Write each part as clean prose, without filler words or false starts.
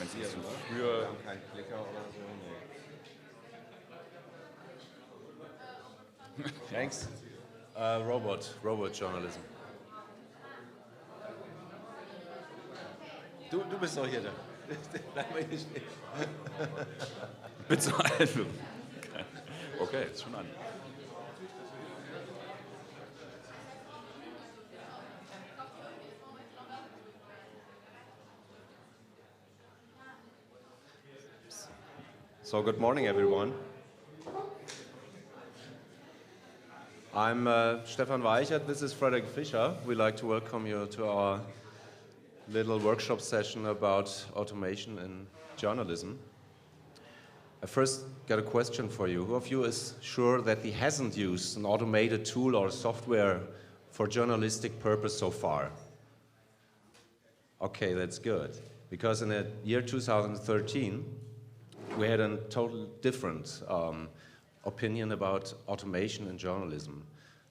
Wenn es jetzt so Wir früher... haben keinen Klicker oder so, nee. Thanks. Robot journalism. Du bist doch hier. Bleib mal hier stehen. Bitte helfen. Okay, ist schon an. So, good morning, everyone. I'm Stephan Weichert. This is Frederik Fischer. We'd like to welcome you to our little workshop session about automation in journalism. I first got a question for you. Who of you is sure that he hasn't used an automated tool or software for journalistic purpose so far? Okay, that's good. Because in the year 2013, we had a totally different opinion about automation in journalism.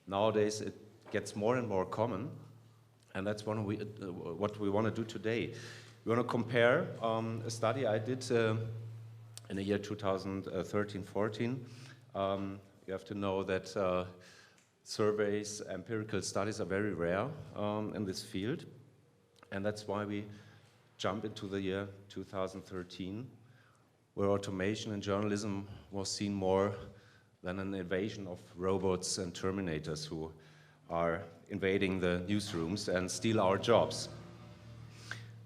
Nowadays, it gets more and more common, and that's what we want to do today. We want to compare a study I did in the year 2013-14. You have to know that surveys, empirical studies are very rare in this field, and that's why we jump into the year 2013, where automation in journalism was seen more than an invasion of robots and terminators who are invading the newsrooms and steal our jobs.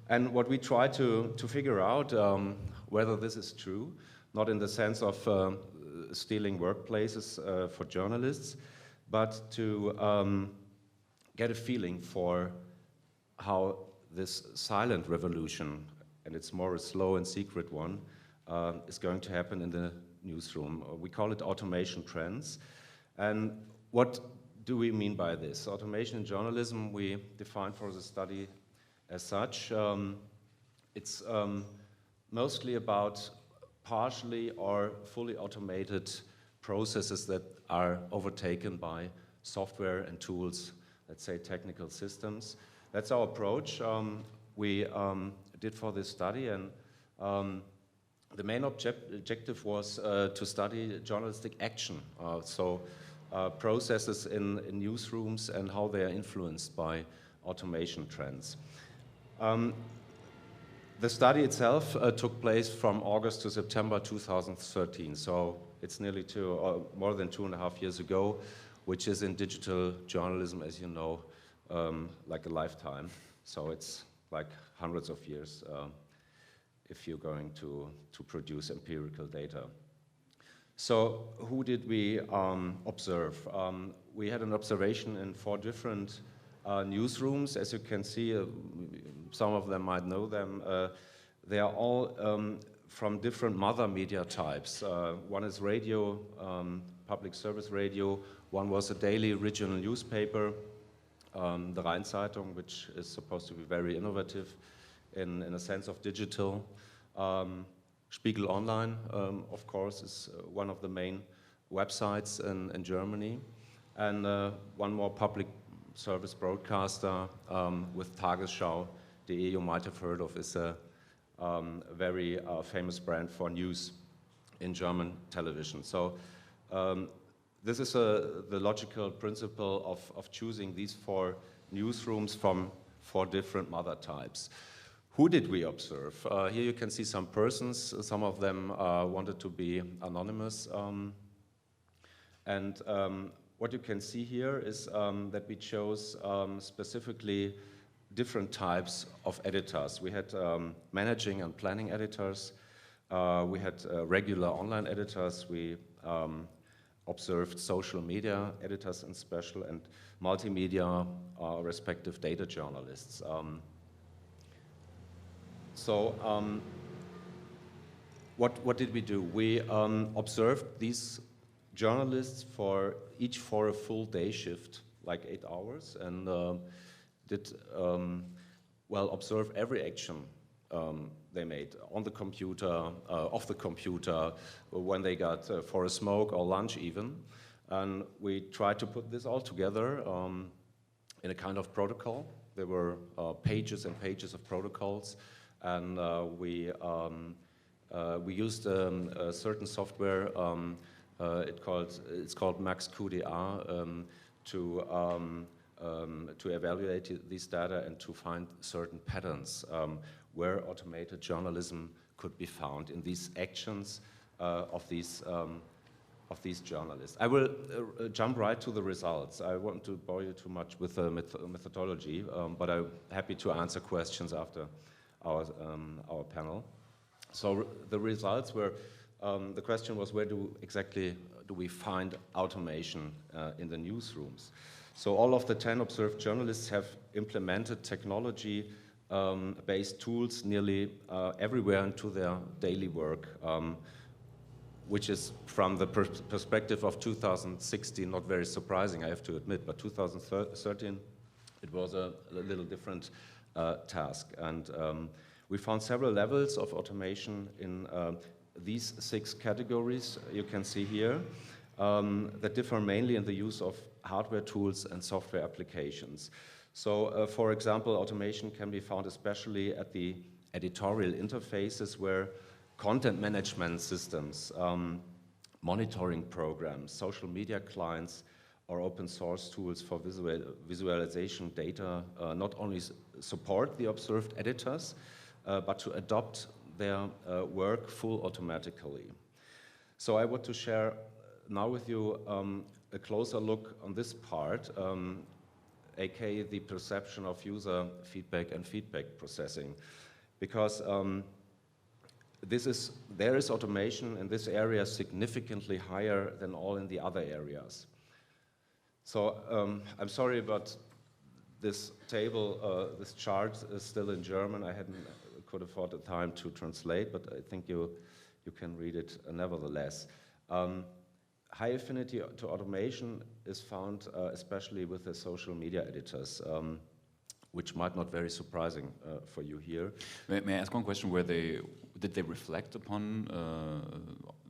And what we try to figure out whether this is true, not in the sense of stealing workplaces for journalists, but to get a feeling for how this silent revolution, and it's more a slow and secret one, is going to happen in the newsroom. We call it automation trends. And what do we mean by this? Automation in journalism, we define for the study as such. It's mostly about partially or fully automated processes that are overtaken by software and tools, let's say technical systems. That's our approach we did for this study, and the main objective was to study journalistic action, processes in newsrooms and how they are influenced by automation trends. The study itself took place from August to September 2013, so it's nearly more than 2.5 years ago, which is in digital journalism, as you know, like a lifetime. So it's like hundreds of years if you're going to produce empirical data. So who did we observe? We had an observation in 4 different newsrooms. As you can see, some of them might know them. They are all from different mother media types. One is radio, public service radio. One was a daily regional newspaper, the Rheinzeitung, which is supposed to be very innovative in a sense of digital. Spiegel Online, of course, is one of the main websites in Germany. And one more public service broadcaster with Tagesschau.de, you might have heard of, is a very famous brand for news in German television. So this is the logical principle of choosing these 4 newsrooms from 4 different mother types. Who did we observe? Here you can see some persons. Some of them wanted to be anonymous. What you can see here is that we chose specifically different types of editors. We had managing and planning editors. We had regular online editors. We observed social media editors in special, and multimedia respective data journalists. What did we do? We observed these journalists each for a full day shift, like 8 hours, and did observe every action they made on the computer, off the computer, when they got for a smoke or lunch even. And we tried to put this all together in a kind of protocol. There were pages and pages of protocols. and we used a certain software. It's called MaxQDR to evaluate these data and to find certain patterns where automated journalism could be found in these actions of these journalists. I will jump right to the results. I won't bore you too much with the methodology, but I'm happy to answer questions after our panel. So the results were, the question was, where exactly do we find automation in the newsrooms? So all of the 10 observed journalists have implemented technology-based tools nearly everywhere into their daily work, which is, from the perspective of 2016, not very surprising, I have to admit, but 2013, it was a little different task. And we found several levels of automation in these 6 categories you can see here that differ mainly in the use of hardware tools and software applications. So, for example, automation can be found especially at the editorial interfaces where content management systems, monitoring programs, social media clients, or open source tools for visualization data not only support the observed editors, but to adopt their work full automatically. So I want to share now with you a closer look on this part, aka the perception of user feedback and feedback processing, because there is automation in this area significantly higher than all in the other areas. So I'm sorry, but this table, this chart is still in German. I could afford the time to translate, but I think you can read it nevertheless. High affinity to automation is found especially with the social media editors, which might not be very surprising for you here. May I ask one question? Did they reflect upon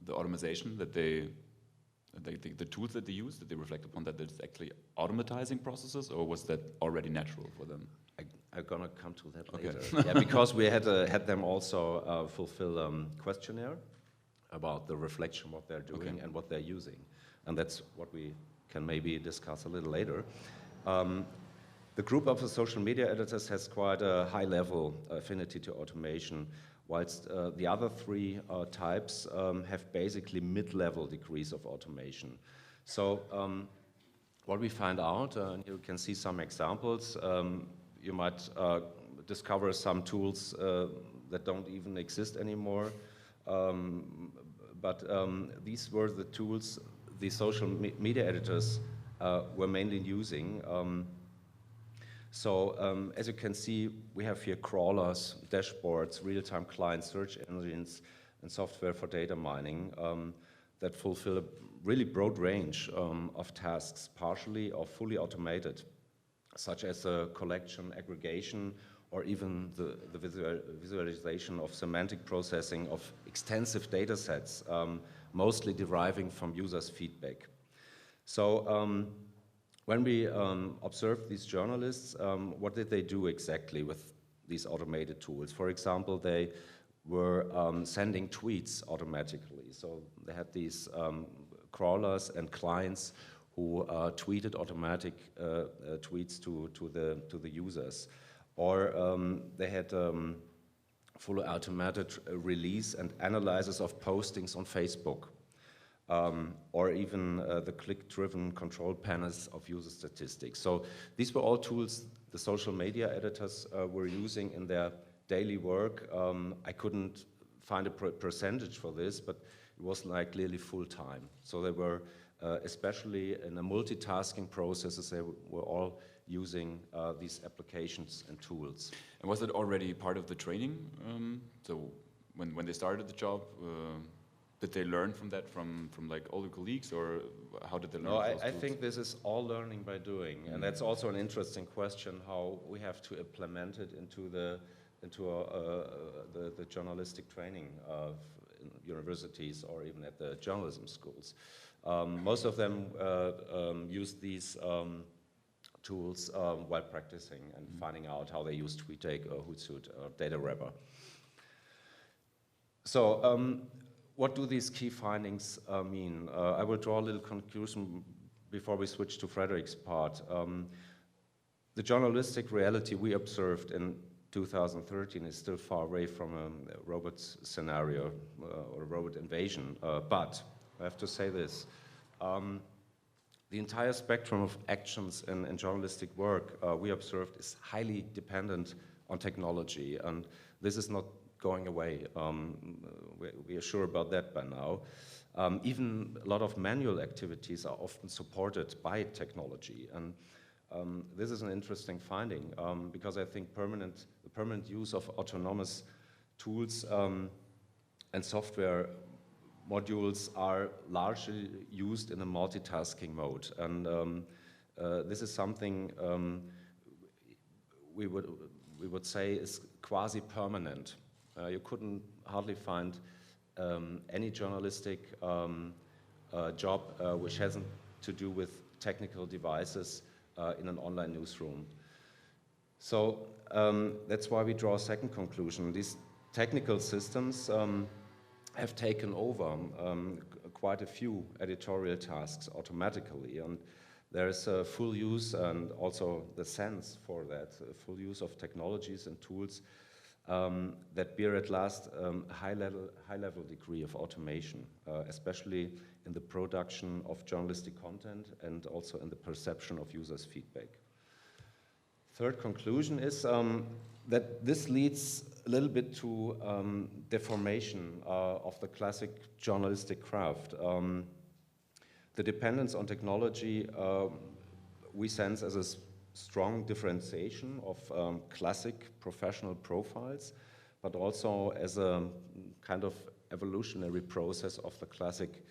the automation that the tools that they use? Did they reflect upon that it's actually automatizing processes, or was that already natural for them? I'm gonna come to that later. Yeah, because we had them also fulfill a questionnaire about the reflection, what they're doing and what they're using. And that's what we can maybe discuss a little later. The group of the social media editors has quite a high level affinity to automation, whilst the other 3 types have basically mid-level degrees of automation. So what we find out, and you can see some examples, you might discover some tools that don't even exist anymore. But these were the tools the social media editors were mainly using. As you can see, we have here crawlers, dashboards, real-time client search engines, and software for data mining that fulfill a really broad range of tasks, partially or fully automated, such as a collection, aggregation, or even the visualization of semantic processing of extensive data sets, mostly deriving from users' feedback. So when we observed these journalists, what did they do exactly with these automated tools? For example, they were sending tweets automatically. So they had these crawlers and clients who tweeted automatic tweets to the users. Or they had fully automated release and analysis of postings on Facebook, or even the click-driven control panels of user statistics. So these were all tools the social media editors were using in their daily work. I couldn't find a percentage for this, but it was like clearly full-time. So they were, especially in the multitasking processes, they were all using these applications and tools. And was it already part of the training? So when they started the job, did they learn from that from like older colleagues, or how did they learn? No, I think this is all learning by doing, and that's also an interesting question, how we have to implement it into the journalistic training of universities or even at the journalism schools. Most of them use these tools while practicing and finding out how they use TweetDake or Hootsuite or DataWrapper. So what do these key findings mean? I will draw a little conclusion before we switch to Frederik's part. The journalistic reality we observed in 2013 is still far away from a robot scenario or a robot invasion, but I have to say this. The entire spectrum of actions in journalistic work we observed is highly dependent on technology, and this is not going away. We are sure about that by now. Even a lot of manual activities are often supported by technology, and this is an interesting finding because I think the permanent use of autonomous tools and software modules are largely used in a multitasking mode, and this is something we would say is quasi-permanent. You couldn't hardly find any journalistic job which hasn't to do with technical devices in an online newsroom. So that's why we draw a second conclusion. These technical systems have taken over quite a few editorial tasks automatically, and there is a full use and also the sense for that, full use of technologies and tools that bear at last a high level degree of automation, especially in the production of journalistic content and also in the perception of users' feedback. Third conclusion is that this leads a little bit to deformation of the classic journalistic craft. The dependence on technology we sense as a strong differentiation of classic professional profiles, but also as a kind of evolutionary process of the classic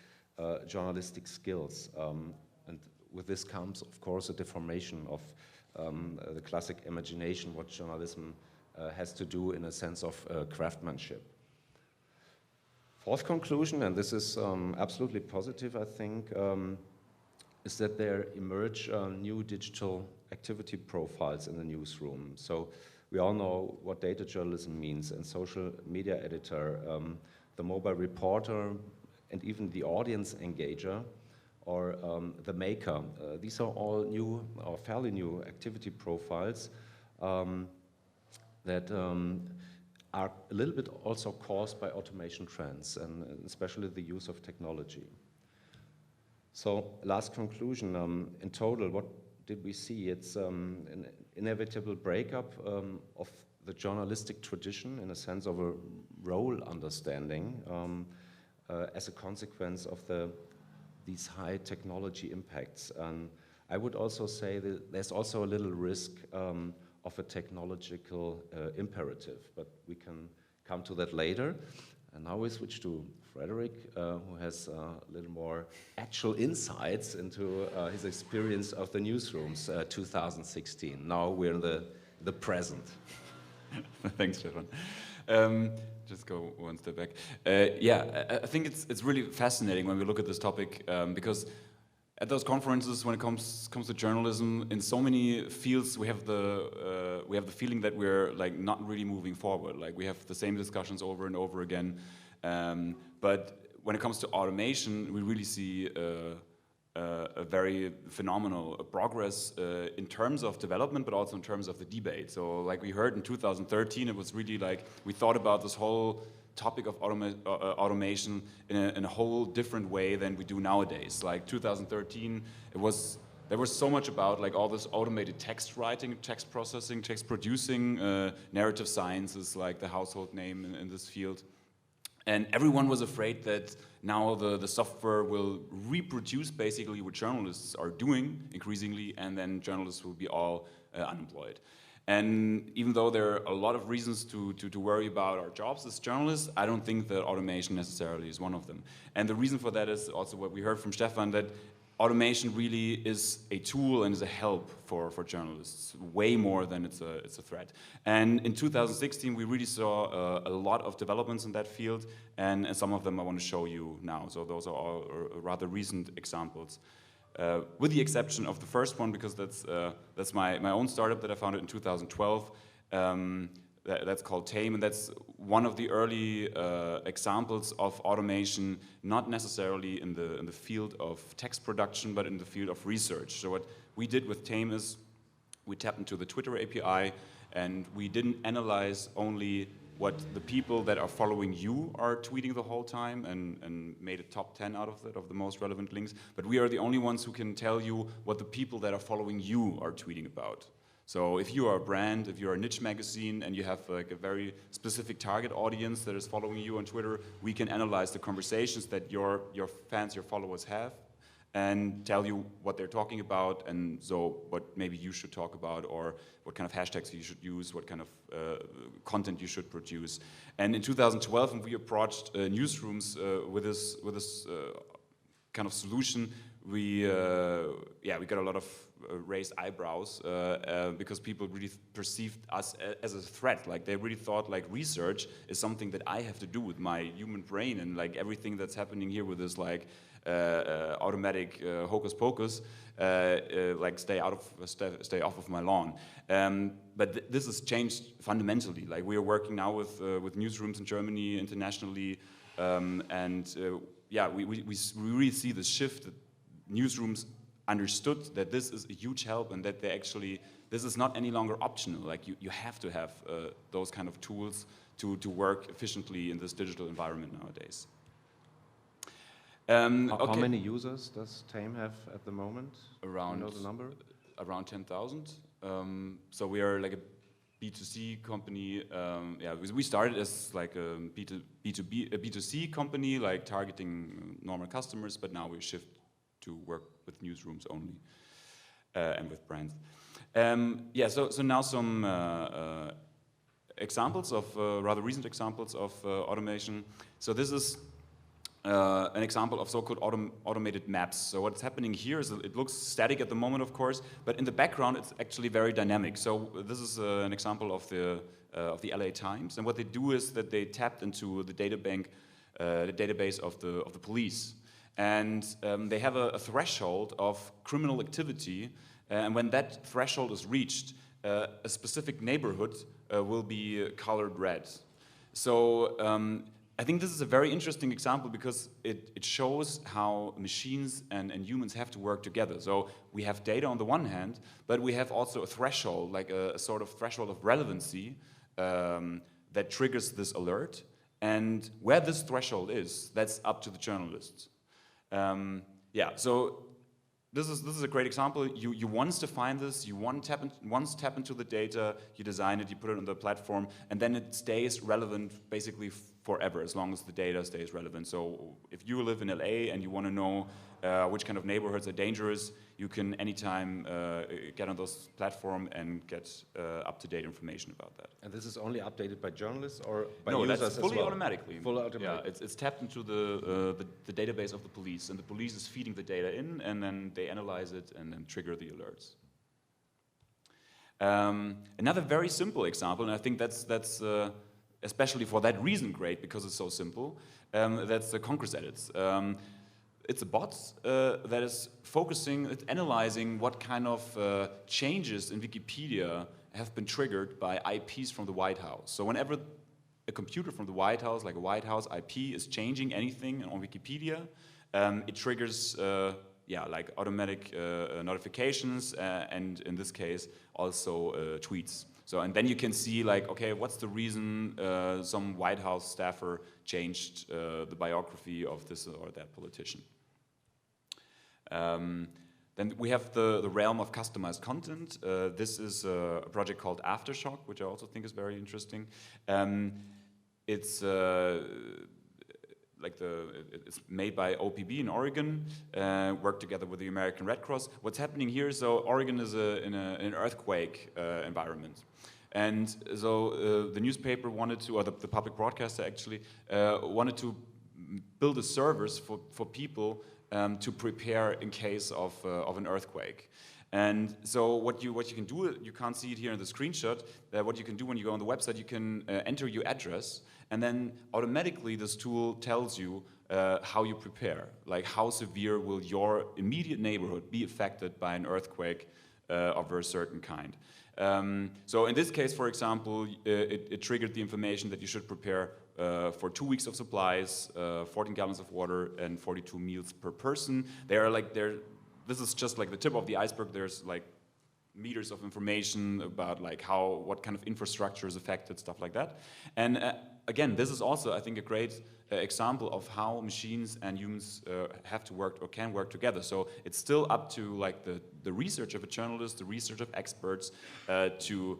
journalistic skills. And with this comes, of course, a deformation of the classic imagination, what journalism has to do in a sense of craftsmanship. Fourth conclusion, and this is absolutely positive, I think, is that there emerge new digital activity profiles in the newsroom. So we all know what data journalism means, and social media editor, the mobile reporter, and even the audience engager, or the maker. These are all new, or fairly new activity profiles that are a little bit also caused by automation trends, and especially the use of technology. So last conclusion, in total, what did we see? It's an inevitable breakup of the journalistic tradition in a sense of a role understanding as a consequence of these high technology impacts. And I would also say that there's also a little risk of a technological imperative, but we can come to that later. And now we switch to Frederik, who has a little more actual insights into his experience of the newsrooms 2016. Now we're in the present. Thanks, Stephan. Just go one step back. Yeah, I think it's really fascinating when we look at this topic because at those conferences, when it comes to journalism, in so many fields, we have the feeling that we're like not really moving forward. Like we have the same discussions over and over again. But when it comes to automation, we really see a very phenomenal progress in terms of development, but also in terms of the debate. So like we heard in 2013, it was really like we thought about this whole topic of automation in a whole different way than we do nowadays. Like 2013, there was so much about like all this automated text writing, text processing, text producing, narrative science is like the household name in this field. And everyone was afraid that now the software will reproduce basically what journalists are doing increasingly, and then journalists will be all unemployed. And even though there are a lot of reasons to worry about our jobs as journalists, I don't think that automation necessarily is one of them. And the reason for that is also what we heard from Stephan, that automation really is a tool and is a help for journalists, way more than it's a threat. And in 2016, we really saw a lot of developments in that field, and some of them I want to show you now. So those are all rather recent examples. with the exception of the first one, because that's my own startup that I founded in 2012. That's called Tame, and that's one of the early examples of automation, not necessarily in the field of text production, but in the field of research. So what we did with Tame is we tapped into the Twitter API, and we didn't analyze only what the people that are following you are tweeting the whole time and made a top 10 out of that, of the most relevant links, but we are the only ones who can tell you what the people that are following you are tweeting about. So if you are a brand, if you're a niche magazine, and you have like a very specific target audience that is following you on Twitter, we can analyze the conversations that your fans, your followers have, and tell you what they're talking about, and so what maybe you should talk about, or what kind of hashtags you should use, what kind of content you should produce. And in 2012, when we approached newsrooms with this kind of solution, we got a lot of raised eyebrows because people really perceived us as a threat. Like they really thought like research is something that I have to do with my human brain, and like everything that's happening here with this like automatic hocus pocus, like stay off of my lawn. But this has changed fundamentally. Like we are working now with newsrooms in Germany, internationally, we really see the shift that newsrooms understood that this is a huge help, and that this is not any longer optional. Like you have to have those kind of tools to work efficiently in this digital environment nowadays. How many users does Tame have at the moment? Around, you know the number? Around 10,000. So we are like a B2C company. We started as like a B2C company, like targeting normal customers, but now we shift to work with newsrooms only and with brands. So now some examples of rather recent examples of automation. So this is an example of so-called automated maps. So what's happening here is it looks static at the moment, of course, but in the background it's actually very dynamic. So this is an example of the LA Times, and what they do is that they tapped into the database of the police, and they have a threshold of criminal activity, and when that threshold is reached, a specific neighborhood will be colored red. So I think this is a very interesting example because it shows how machines and humans have to work together. So we have data on the one hand, but we have also a threshold, like a sort of threshold of relevancy that triggers this alert. And where this threshold is, that's up to the journalists. So this is a great example. You once define this, you once tap into the data, you design it, you put it on the platform, and then it stays relevant basically forever, as long as the data stays relevant. So if you live in LA and you want to know which kind of neighborhoods are dangerous, you can anytime get on this platform and get up-to-date information about that. And this is only updated by journalists or by users? No, that's fully automatically. Fully automatic. Yeah, it's tapped into the database of the police, and the police is feeding the data in, and then they analyze it and then trigger the alerts. Another very simple example, and I think that's especially for that reason great, because it's so simple, that's the Congress edits. It's a bot that is it's analyzing what kind of changes in Wikipedia have been triggered by IPs from the White House. So whenever a computer from the White House, like a White House IP, is changing anything on Wikipedia, it triggers like automatic notifications, and in this case also tweets. So, and then you can see like, okay, what's the reason some White House staffer changed the biography of this or that politician. Then we have the realm of customized content. This is a project called Aftershock, which I also think is very interesting. It's it's made by OPB in Oregon, worked together with the American Red Cross. What's happening here is, so Oregon is in an earthquake environment. And so the newspaper wanted to, or the public broadcaster actually, wanted to build a service for people to prepare in case of an earthquake. And so what you can do, you can't see it here in the screenshot, what you can do when you go on the website, you can enter your address, and then automatically this tool tells you how you prepare, like how severe will your immediate neighborhood be affected by an earthquake of a certain kind. So in this case, for example, it triggered the information that you should prepare for 2 weeks of supplies, 14 gallons of water, and 42 meals per person. This is just like the tip of the iceberg. There's like meters of information about like what kind of infrastructure is affected, stuff like that. And again, this is also, I think, a great example of how machines and humans have to work or can work together. So it's still up to like the research of a journalist, the research of experts to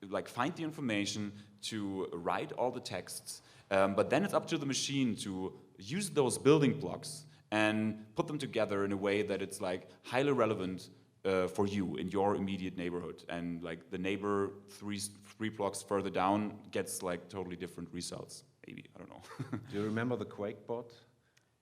like find the information, to write all the texts, but then it's up to the machine to use those building blocks and put them together in a way that it's like highly relevant for you in your immediate neighborhood, and like the neighbor three blocks further down gets like totally different results. Maybe, I don't know. Do you remember the QuakeBot?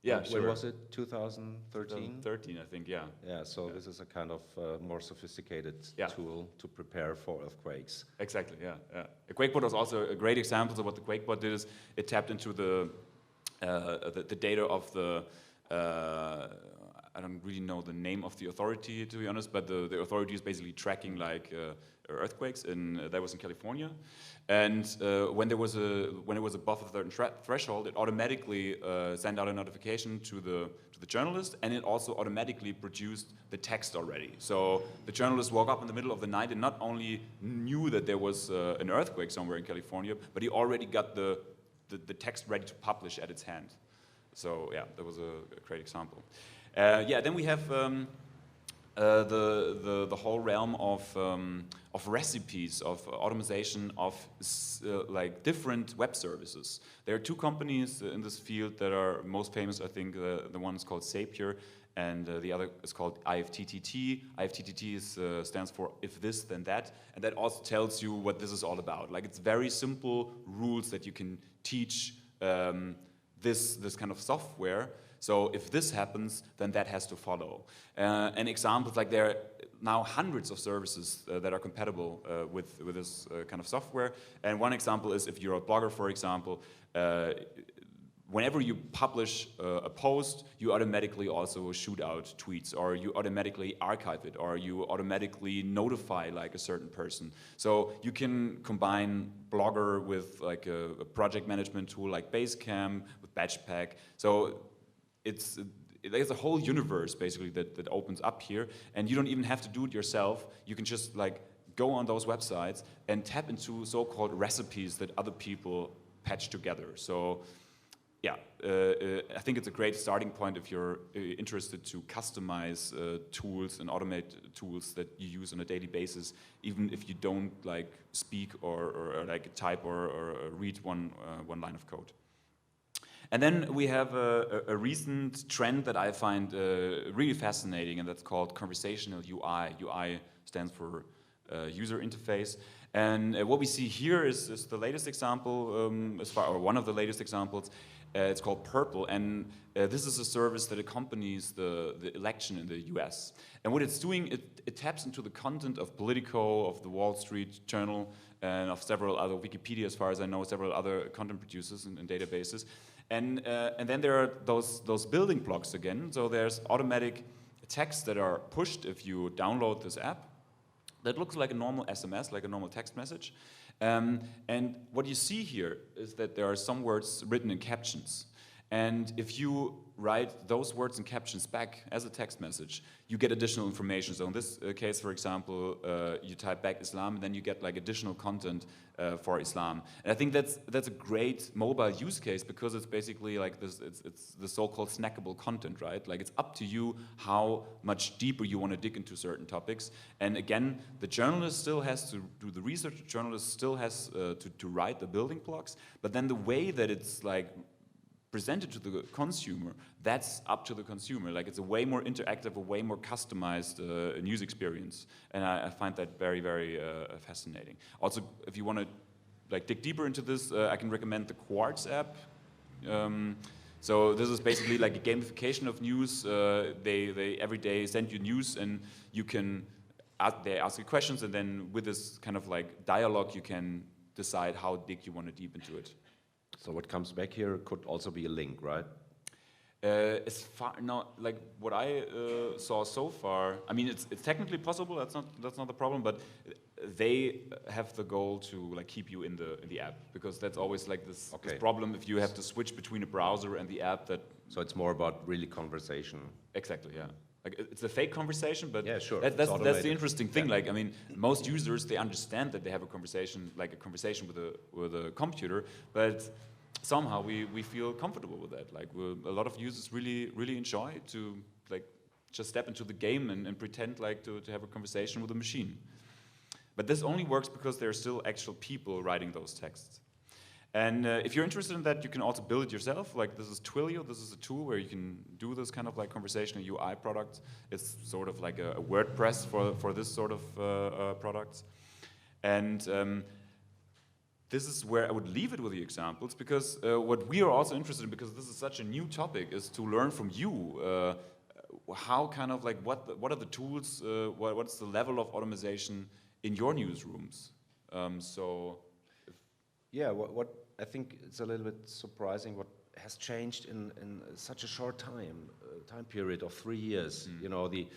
Yeah, sure. When was it? 2013? 2013, I think. Yeah. Yeah. So this is a kind of more sophisticated tool to prepare for earthquakes. Exactly. Yeah. Yeah. The QuakeBot was also a great example of what the QuakeBot did. Is it tapped into the data of the I don't really know the name of the authority, to be honest, but the authority is basically tracking like earthquakes that was in California, and when it was above a certain threshold, it automatically sent out a notification to the journalist, and it also automatically produced the text already. So the journalist woke up in the middle of the night and not only knew that there was an earthquake somewhere in California, but he already got the text ready to publish at its hand. So yeah, that was a great example. Then we have the whole realm of recipes, of automation of like different web services. There are two companies in this field that are most famous. I think the one is called Zapier, and the other is called IFTTT. IFTTT stands for if this then that, and that also tells you what this is all about. Like, it's very simple rules that you can teach this kind of software. So if this happens, then that has to follow. And examples, like there are now hundreds of services that are compatible with this kind of software. And one example is if you're a blogger, for example, whenever you publish a post, you automatically also shoot out tweets, or you automatically archive it, or you automatically notify like a certain person. So you can combine Blogger with like a project management tool like Basecamp, with Batchpack. So there's a whole universe basically that opens up here, and you don't even have to do it yourself. You can just like go on those websites and tap into so-called recipes that other people patch together. So yeah, I think it's a great starting point if you're interested to customize tools and automate tools that you use on a daily basis, even if you don't like speak or like type or read one line of code. And then we have a recent trend that I find really fascinating, and that's called conversational UI. UI stands for user interface. And what we see here is the latest example, or one of the latest examples. It's called Purple, and this is a service that accompanies the election in the US. And what it's doing, it taps into the content of Politico, of the Wall Street Journal, and of several other, Wikipedia as far as I know, several other content producers and databases. And then there are those building blocks again. So there's automatic texts that are pushed if you download this app. That looks like a normal SMS, like a normal text message. And what you see here is that there are some words written in captions. And if you write those words and captions back as a text message, you get additional information. So in this case, for example, you type back Islam, and then you get like additional content for Islam. And I think that's a great mobile use case, because it's basically like this. It's the so-called snackable content, right? Like, it's up to you how much deeper you want to dig into certain topics. And again, the journalist still has to do the research. The journalist still has to write the building blocks. But then the way that it's like presented to the consumer, that's up to the consumer. Like, it's a way more interactive, a way more customized news experience, and I find that very, very fascinating. Also, if you want to like dig deeper into this, I can recommend the Quartz app. So this is basically like a gamification of news. They every day send you news, and you can they ask you questions, and then with this kind of like dialogue, you can decide how deep you want to deep into it. So what comes back here could also be a link, right? As far not like what I saw so far. I mean, it's technically possible. That's not the problem. But they have the goal to like keep you in the app, because that's always like this problem if you have to switch between a browser and the app. So it's more about really conversation. Exactly. Yeah. Like it's a fake conversation, but yeah, sure. That's the interesting thing. Yeah. Like I mean, most users, they understand that they have a conversation with a computer, but somehow we feel comfortable with that. Like a lot of users really enjoy to like just step into the game and pretend like to have a conversation with a machine. But this only works because there are still actual people writing those texts. And if you're interested in that, you can also build it yourself. Like this is Twilio. This is a tool where you can do this kind of like conversational UI product. It's sort of like a WordPress for this sort of products. And this is where I would leave it with the examples, because what we are also interested in, because this is such a new topic, is to learn from you how kind of like what are the tools, what's the level of automation in your newsrooms. Yeah, what I think it's a little bit surprising what has changed in such a short time period of 3 years. You know, the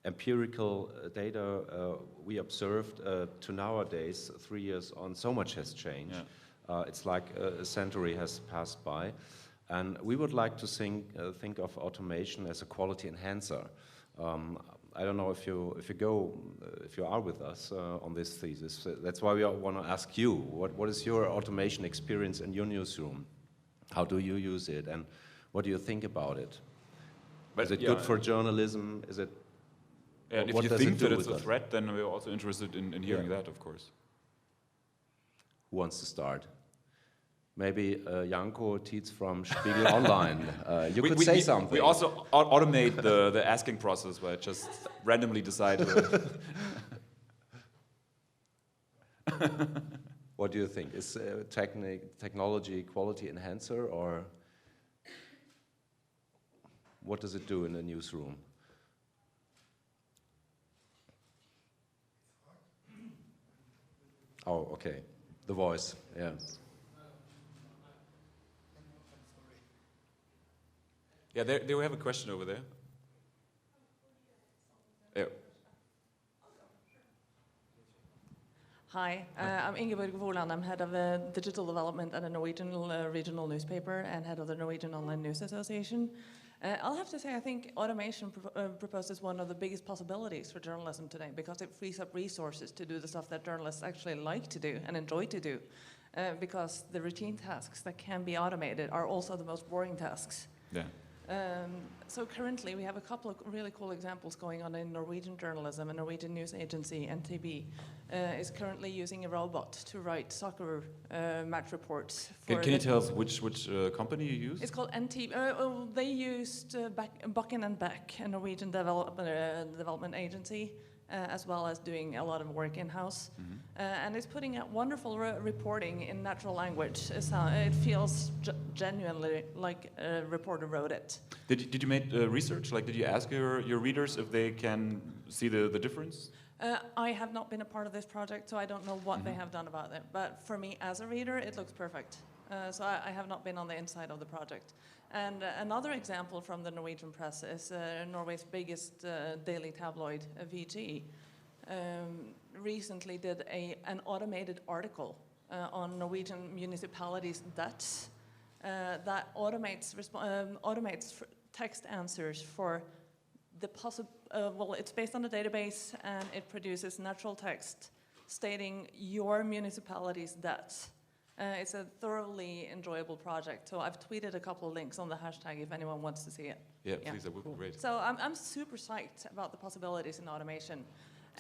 empirical data we observed to nowadays, 3 years on, so much has changed. Yeah. It's like a century has passed by, and we would like to think of automation as a quality enhancer. I don't know if you are with us on this thesis. That's why we want to ask you, what is your automation experience in your newsroom? How do you use it, and what do you think about it? Is it good for journalism? Is it? And if you think that it's a threat, then we're also interested in hearing that, of course. Who wants to start? Maybe Janko Tietz from Spiegel Online. You could say something. We also automate the asking process by just randomly decide. What do you think? Is technology quality enhancer, or what does it do in a newsroom? Oh, okay. The voice, yeah. Yeah, there we have a question over there. Yeah. Hi, I'm Ingeborg Voland. I'm head of digital development at a Norwegian regional newspaper and head of the Norwegian Online News Association. I'll have to say, I think automation proposes one of the biggest possibilities for journalism today, because it frees up resources to do the stuff that journalists actually like to do and enjoy to do. Because the routine tasks that can be automated are also the most boring tasks. Yeah. So currently we have a couple of really cool examples going on in Norwegian journalism. A Norwegian news agency, NTB, is currently using a robot to write soccer match reports. Can you tell us which company you use? It's called NTB. They used Bakken and Beck, a Norwegian development agency, as well as doing a lot of work in-house. Mm-hmm. And it's putting out wonderful reporting in natural language. It feels genuinely like a reporter wrote it. Did you make research? Like, did you ask your readers if they can see the difference? I have not been a part of this project, so I don't know what they have done about it. But for me, as a reader, it looks perfect. So I have not been on the inside of the project. And another example from the Norwegian press is Norway's biggest daily tabloid, VG, recently did an automated article on Norwegian municipalities' debts that automates text answers for the well, it's based on a database, and it produces natural text stating your municipality's debts. It's a thoroughly enjoyable project, so I've tweeted a couple of links on the hashtag if anyone wants to see it. Yeah, please, that would be great. So I'm super psyched about the possibilities in automation.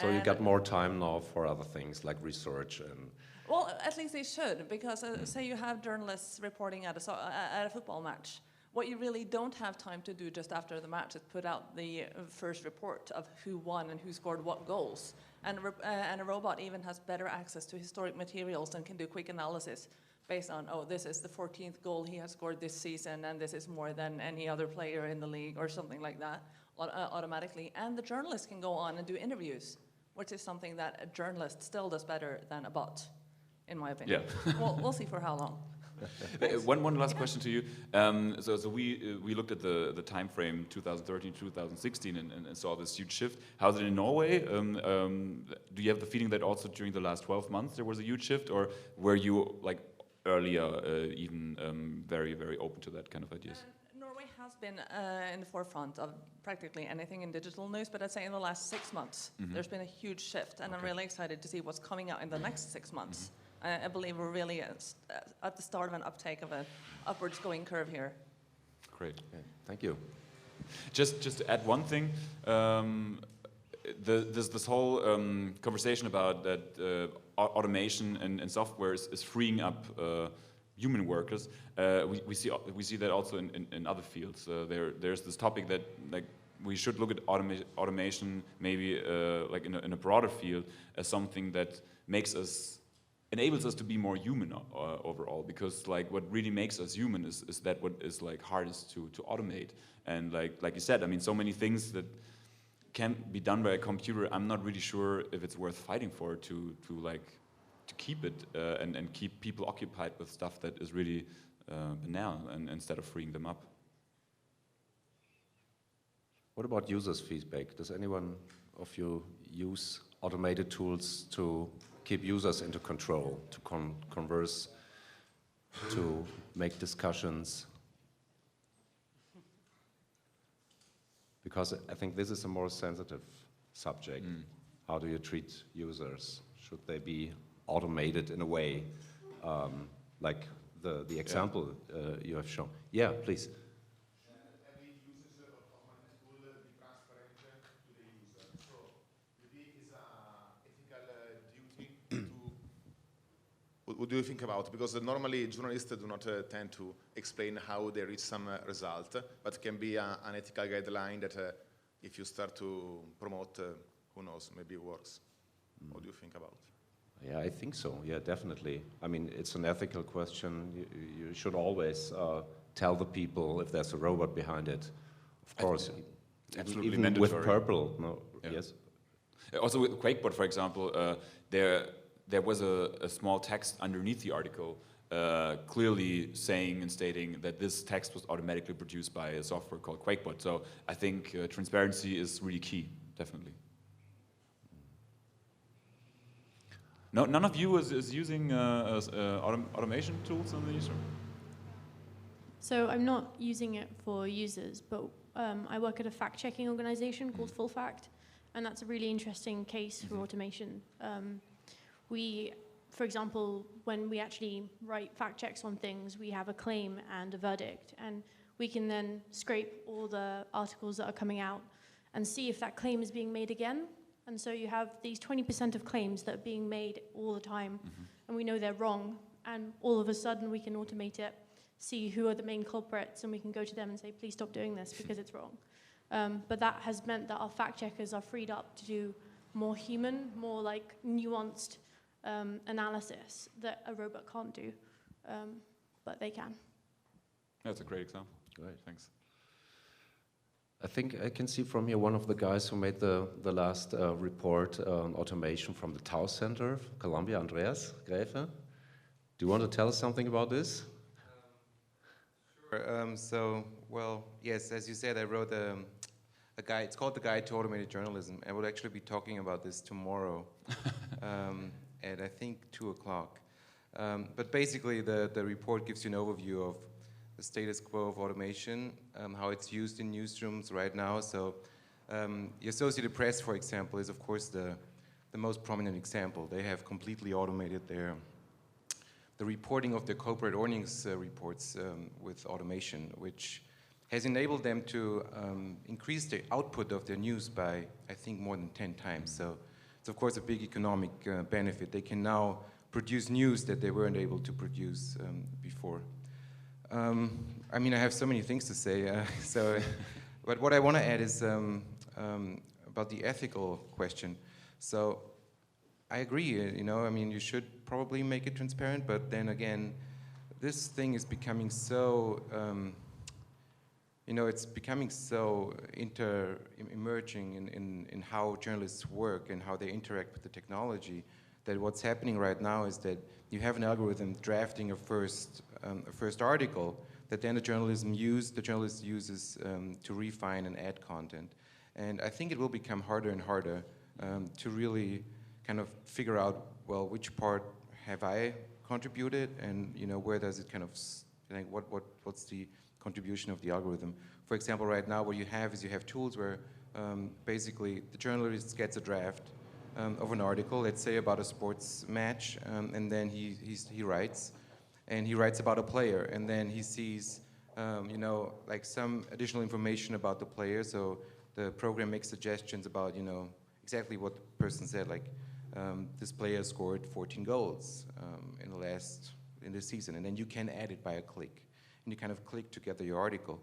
So you got more time now for other things like research and... Well, at least they should, because say you have journalists reporting at a football match. What you really don't have time to do just after the match is put out the first report of who won and who scored what goals. And a robot even has better access to historic materials and can do quick analysis based on, oh, this is the 14th goal he has scored this season, and this is more than any other player in the league, or something like that, automatically. And the journalist can go on and do interviews, which is something that a journalist still does better than a bot, in my opinion. Yeah. We'll see for how long. One last question to you. So we looked at the time frame 2013-2016 and saw this huge shift. How's it in Norway? Do you have the feeling that also during the last 12 months there was a huge shift, or were you like earlier even very, very open to that kind of ideas? Norway has been in the forefront of practically anything in digital news, but I'd say in the last 6 months there's been a huge shift, and I'm really excited to see what's coming out in the next 6 months. I believe we're really at the start of an uptake of an upwards going curve here. Great. Okay, thank you. Just to add one thing, this whole conversation about that automation and software is freeing up human workers. We see that also in other fields. There's this topic that like we should look at automation maybe like in a broader field as something that enables us to be more human overall, because like what really makes us human is that what is like hardest to automate. And like you said, I mean, so many things that can be done by a computer, I'm not really sure if it's worth fighting for to keep it and keep people occupied with stuff that is really banal, and instead of freeing them up. What about users' feedback? Does anyone of you use automated tools to keep users into control, to converse, to make discussions? Because I think this is a more sensitive subject. How do you treat users? Should they be automated in a way, like the example you have shown? Yeah, please. Every user of autonomous tool be transparent to the user. So maybe it's an ethical duty to. What do you think about? Because normally journalists do not tend to explain how they reach some result, but it can be an ethical guideline that if you start to promote, who knows, maybe it works. What do you think about? Yeah, I think so. Yeah, definitely. I mean, it's an ethical question. You should always tell the people if there's a robot behind it. Of course, absolutely even mandatory. with purple. No, Yeah. yes. Also with QuakeBot, for example, there was a small text underneath the article clearly saying and stating that this text was automatically produced by a software called QuakeBot. So I think transparency is really key, definitely. No, none of you is using automation tools in the newsroom? So I'm not using it for users, but I work at a fact-checking organization called Full Fact, and that's a really interesting case for automation. We, for example, when we actually write fact checks on things, we have a claim and a verdict, and we can then scrape all the articles that are coming out and see if that claim is being made again. And so you have these 20% of claims that are being made all the time, and we know they're wrong, and all of a sudden we can automate it, see who are the main culprits, and we can go to them and say, please stop doing this because it's wrong. But that has meant that our fact checkers are freed up to do more human, more like nuanced analysis that a robot can't do, but they can. That's a great example. Great. Thanks. I think I can see from here one of the guys who made the last report on automation from the Tau Center, Columbia, Andreas Gräfe. Do you want to tell us something about this? Sure. Well, yes, as you said, I wrote a guide. It's called The Guide to Automated Journalism. I will actually be talking about this tomorrow at, I think, 2 o'clock. But basically, the report gives you an overview of the status quo of automation, how it's used in newsrooms right now. So the Associated Press, for example, is, of course, the most prominent example. They have completely automated the reporting of their corporate earnings reports with automation, which has enabled them to increase the output of their news by, I think, more than 10 times. So it's, of course, a big economic benefit. They can now produce news that they weren't able to produce before. I mean, I have so many things to say. But what I want to add is about the ethical question. So I agree. I mean, you should probably make it transparent. But then again, this thing is becoming so. It's becoming so emerging in how journalists work and how they interact with the technology, that what's happening right now is that you have an algorithm drafting a first article that then the journalist uses to refine and add content. And I think it will become harder and harder to really kind of figure out, well, which part have I contributed, and where does it kind of, what's the contribution of the algorithm. For example, right now what you have tools where basically the journalist gets a draft of an article, let's say about a sports match, and then he writes, and he writes about a player, and then he sees like some additional information about the player, so the program makes suggestions about exactly what the person said, like this player scored 14 goals in the season, and then you can add it by a click. And you kind of click together your article.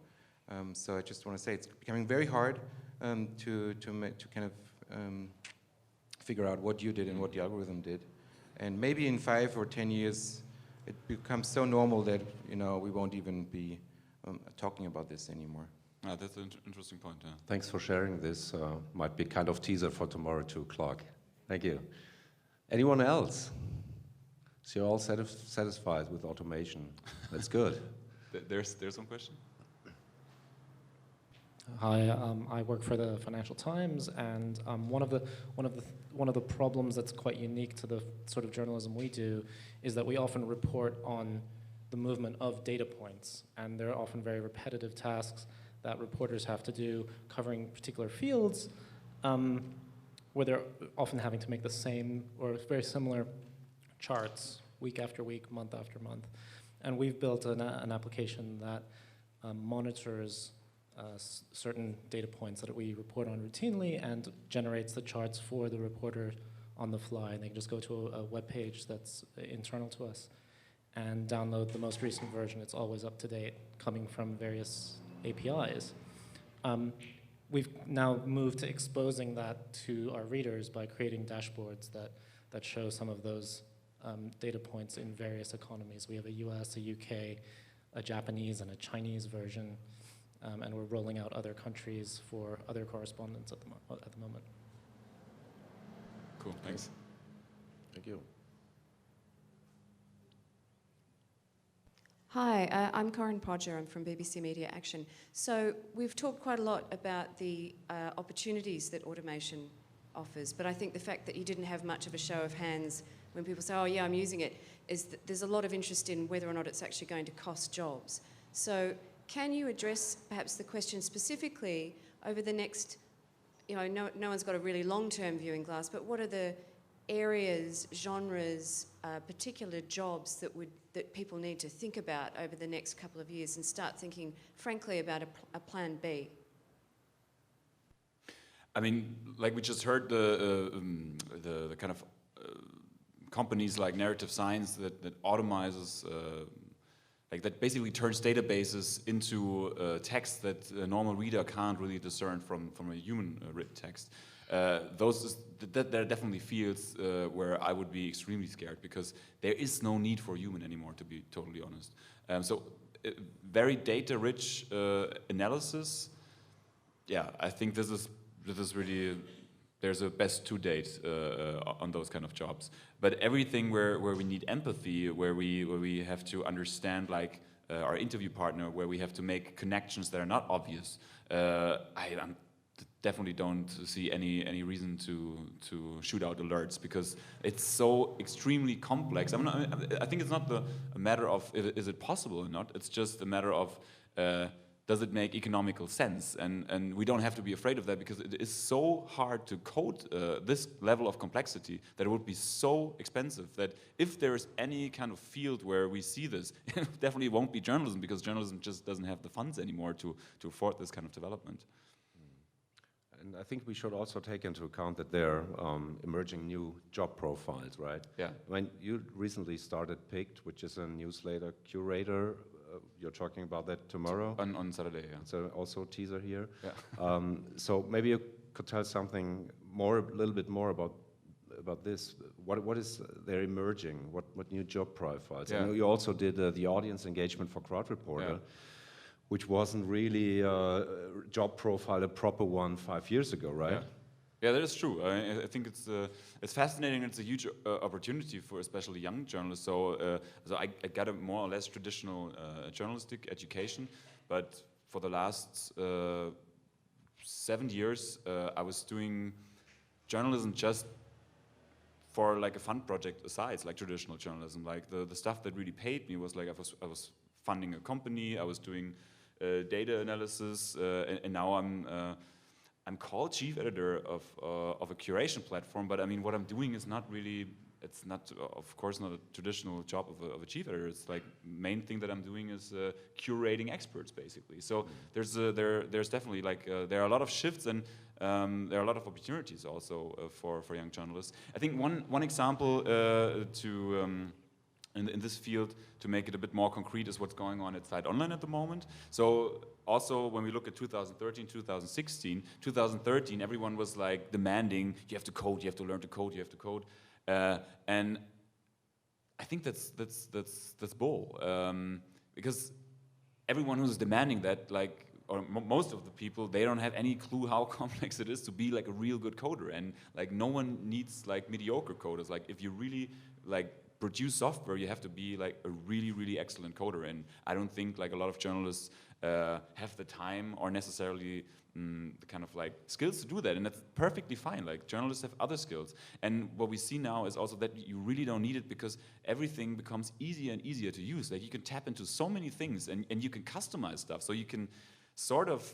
So I just want to say it's becoming very hard to kind of figure out what you did and what the algorithm did. And maybe in 5 or 10 years, it becomes so normal that we won't even be talking about this anymore. That's an interesting point. Yeah. Thanks for sharing this. Might be kind of teaser for tomorrow, 2 o'clock. Thank you. Anyone else? So you're all satisfied with automation. That's good. There's one question. Hi, I work for the Financial Times, and one of the problems that's quite unique to the sort of journalism we do is that we often report on the movement of data points, and they're often very repetitive tasks that reporters have to do covering particular fields, where they're often having to make the same or very similar charts week after week, month after month. And we've built an application that monitors certain data points that we report on routinely and generates the charts for the reporter on the fly. And they can just go to a web page that's internal to us and download the most recent version. It's always up to date, coming from various APIs. We've now moved to exposing that to our readers by creating dashboards that show some of those data points in various economies. We have a US, a UK, a Japanese, and a Chinese version, and we're rolling out other countries for other correspondents at the moment. Cool, thanks. Thank you. Hi, I'm Corinne Podger. I'm from BBC Media Action. So we've talked quite a lot about the opportunities that automation offers, but I think the fact that you didn't have much of a show of hands when people say, oh yeah, I'm using it, is that there's a lot of interest in whether or not it's actually going to cost jobs. So can you address perhaps the question specifically over the next, no one's got a really long-term view in glass, but what are the areas, genres, particular jobs that people need to think about over the next couple of years and start thinking, frankly, about a plan B? I mean, like we just heard, the kind of companies like Narrative Science that automizes, like that basically turns databases into text that a normal reader can't really discern from a human written text. There are definitely fields where I would be extremely scared because there is no need for human anymore, to be totally honest. So very data-rich analysis. Yeah, I think this is really, there's a best to date on those kind of jobs. But everything where we need empathy, where we have to understand like our interview partner, where we have to make connections that are not obvious, I'm definitely don't see any reason to shoot out alerts because it's so extremely complex. I think it's not a matter of is it possible or not. It's just a matter of does it make economical sense? And we don't have to be afraid of that because it is so hard to code this level of complexity that it would be so expensive that if there is any kind of field where we see this, it definitely won't be journalism because journalism just doesn't have the funds anymore to afford this kind of development. And I think we should also take into account that there are emerging new job profiles, right? Yeah. I mean, you recently started Picked, which is a newsletter curator you're talking about that tomorrow? On Saturday, yeah. So also a teaser here. Yeah. So maybe you could tell something more, a little bit more about this. What is there emerging? What new job profiles? Yeah. I know you also did the audience engagement for Crowd Reporter, Yeah. which wasn't really a job profile, a proper one 5 years ago, right? Yeah. Yeah, that is true. I think it's fascinating. It's a huge opportunity for especially young journalists. So I got a more or less traditional journalistic education, but for the last 7 years, I was doing journalism just for like a fun project aside, like traditional journalism. Like the stuff that really paid me was like I was funding a company, I was doing data analysis, and now I'm called chief editor of a curation platform, but I mean, what I'm doing is not really, it's not, of course, not a traditional job of a chief editor. It's like, main thing that I'm doing is curating experts, basically. So there's definitely like, there are a lot of shifts, and there are a lot of opportunities also for young journalists. I think one example in this field, to make it a bit more concrete, is what's going on at Zeit Online at the moment. So also when we look at 2013, 2016, 2013, everyone was like demanding, you have to code, you have to learn to code, you have to code. And I think that's bull. Because everyone who's demanding that, like, or most of the people, they don't have any clue how complex it is to be like a real good coder. And like no one needs like mediocre coders. Like if you really like produce software, you have to be like a really, really excellent coder. And I don't think like a lot of journalists have the time or necessarily the kind of like skills to do that. And that's perfectly fine. Like journalists have other skills. And what we see now is also that you really don't need it, because everything becomes easier and easier to use. Like you can tap into so many things, and you can customize stuff. So you can sort of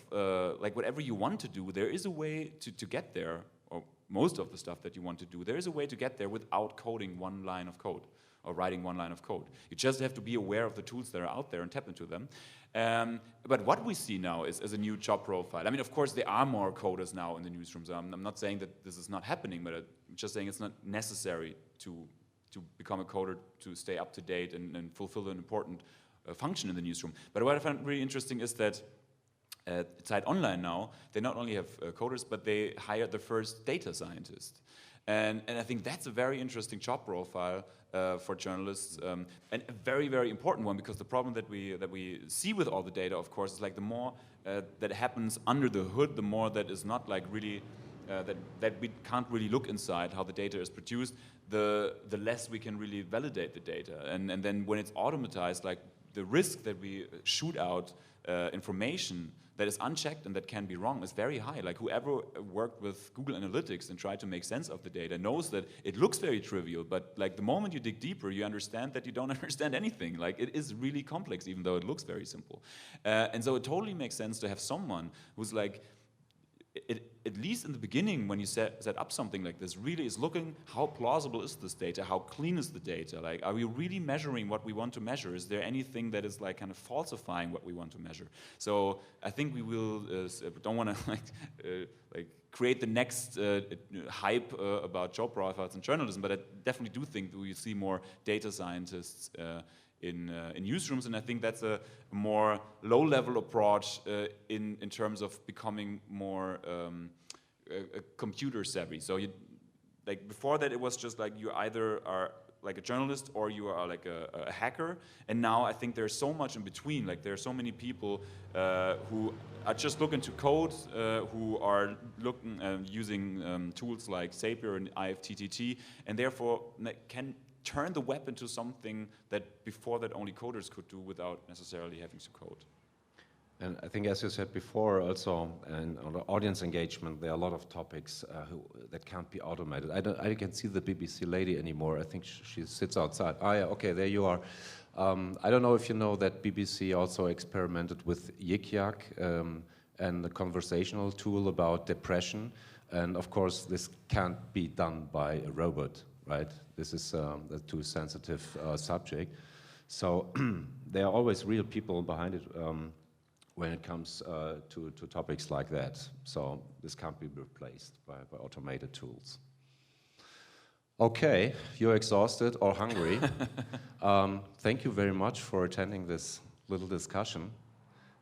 like whatever you want to do, there is a way to get there. Or most of the stuff that you want to do, there is a way to get there without coding one line of code or writing one line of code. You just have to be aware of the tools that are out there and tap into them. But what we see now is as a new job profile. I mean, of course, there are more coders now in the newsrooms. I'm not saying that this is not happening, but I'm just saying it's not necessary to become a coder to stay up to date and fulfill an important function in the newsroom. But what I find really interesting is that at Zeit Online now, they not only have coders, but they hired the first data scientist. And I think that's a very interesting job profile for journalists, and a very, very important one, because the problem that we see with all the data, of course, is like the more that happens under the hood, the more that is not like really, that we can't really look inside how the data is produced, the less we can really validate the data. And then when it's automatized, like the risk that we shoot out information that is unchecked and that can be wrong is very high. Like whoever worked with Google Analytics and tried to make sense of the data knows that it looks very trivial, but like the moment you dig deeper, you understand that you don't understand anything. Like it is really complex, even though it looks very simple. And so it totally makes sense to have someone who's like, at least in the beginning, when you set up something like this, really is looking how plausible is this data, how clean is the data, like are we really measuring what we want to measure? Is there anything that is like kind of falsifying what we want to measure? So I think we will don't want to like create the next hype about job profiles in journalism, but I definitely do think that we see more data scientists in newsrooms, and I think that's a more low-level approach in terms of becoming more computer savvy. So like before that, it was just like you either are like a journalist or you are like a hacker, and now I think there's so much in between. Like there are so many people who are just looking to code, who are looking using tools like Zapier and IFTTT, and therefore can turn the web into something that before that only coders could do without necessarily having to code. And I think, as you said before, also, and on the audience engagement, there are a lot of topics that can't be automated. I can see the BBC lady anymore. I think she sits outside. Ah, yeah, okay, there you are. I don't know if you know that BBC also experimented with Yik Yak and a conversational tool about depression. And of course, this can't be done by a robot, right? This is a too sensitive subject. So there are always real people behind it when it comes to topics like that. So this can't be replaced by automated tools. Okay, you're exhausted or hungry. Thank you very much for attending this little discussion.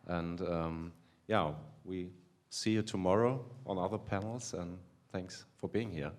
And yeah, we see you tomorrow on other panels, and thanks for being here.